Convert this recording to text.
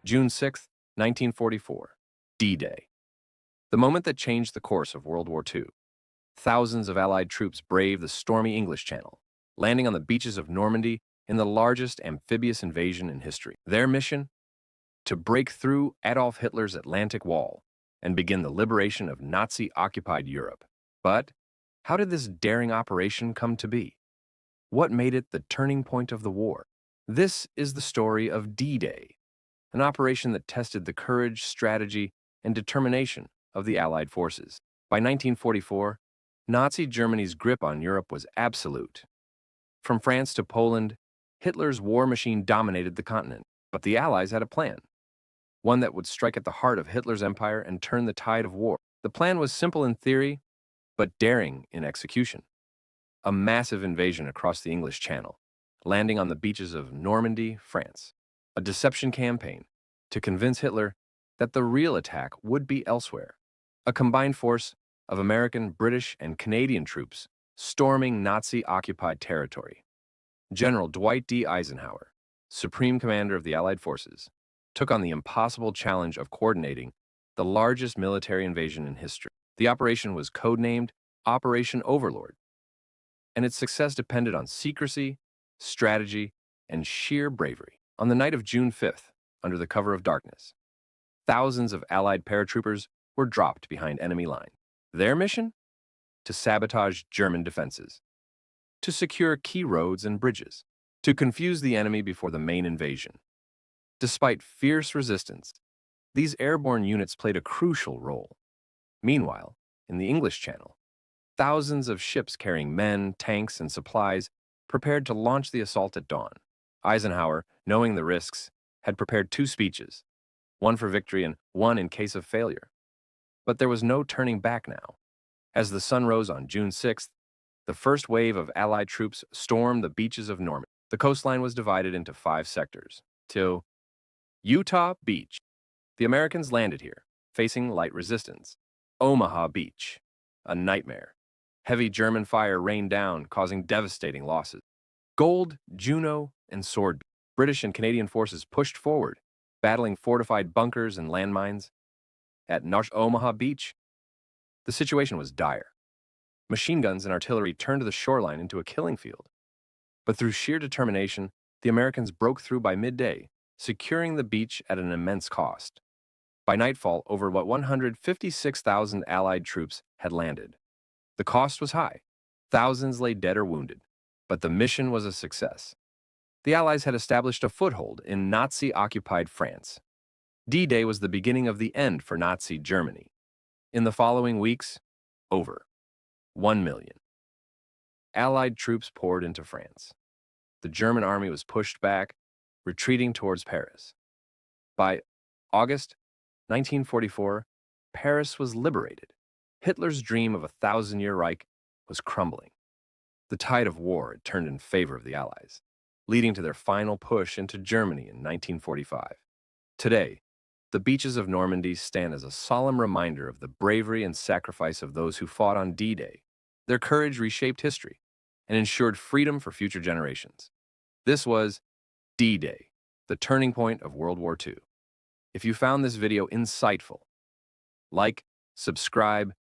June 6, 1944, D-Day. The moment that changed the course of World War II. Thousands of Allied troops braved the stormy English Channel, landing on the beaches of Normandy in the largest amphibious invasion in history. Their mission? To break through Adolf Hitler's Atlantic Wall and begin the liberation of Nazi-occupied Europe. But how did this daring operation come to be? What made it the turning point of the war? This is the story of D-Day, an operation that tested the courage, strategy, and determination of the Allied forces. By 1944, Nazi Germany's grip on Europe was absolute. From France to Poland, Hitler's war machine dominated the continent, but the Allies had a plan, one that would strike at the heart of Hitler's empire and turn the tide of war. The plan was simple in theory, but daring in execution. A massive invasion across the English Channel, landing on the beaches of Normandy, France. A deception campaign to convince Hitler that the real attack would be elsewhere. A combined force of American, British, and Canadian troops storming Nazi-occupied territory. General Dwight D. Eisenhower, Supreme Commander of the Allied forces, took on the impossible challenge of coordinating the largest military invasion in history. The operation was codenamed Operation Overlord, and its success depended on secrecy, strategy, and sheer bravery. On the night of June 5th, under the cover of darkness, thousands of Allied paratroopers were dropped behind enemy lines. Their mission? To sabotage German defenses, to secure key roads and bridges, to confuse the enemy before the main invasion. Despite fierce resistance, these airborne units played a crucial role. Meanwhile, in the English Channel, thousands of ships carrying men, tanks, and supplies prepared to launch the assault at dawn. Eisenhower, knowing the risks, had prepared two speeches, one for victory and one in case of failure. But there was no turning back now. As the sun rose on June 6th, the first wave of Allied troops stormed the beaches of Normandy. The coastline was divided into 5 sectors. To Utah Beach. The Americans landed here, facing light resistance. Omaha Beach. A nightmare. Heavy German fire rained down, causing devastating losses. Gold, Juno, and Sword. British and Canadian forces pushed forward, battling fortified bunkers and landmines. At Omaha Beach, the situation was dire. Machine guns and artillery turned the shoreline into a killing field. But through sheer determination, the Americans broke through by midday, securing the beach at an immense cost. By nightfall, over 156,000 Allied troops had landed. The cost was high. Thousands lay dead or wounded. But the mission was a success. The Allies had established a foothold in Nazi-occupied France. D-Day was the beginning of the end for Nazi Germany. In the following weeks, over 1 million Allied troops poured into France. The German army was pushed back, retreating towards Paris. By August 1944, Paris was liberated. Hitler's dream of a 1,000-year Reich was crumbling. The tide of war had turned in favor of the Allies, leading to their final push into Germany in 1945. Today, the beaches of Normandy stand as a solemn reminder of the bravery and sacrifice of those who fought on D-Day. Their courage reshaped history and ensured freedom for future generations. This was D-Day, the turning point of World War II. If you found this video insightful, like, subscribe,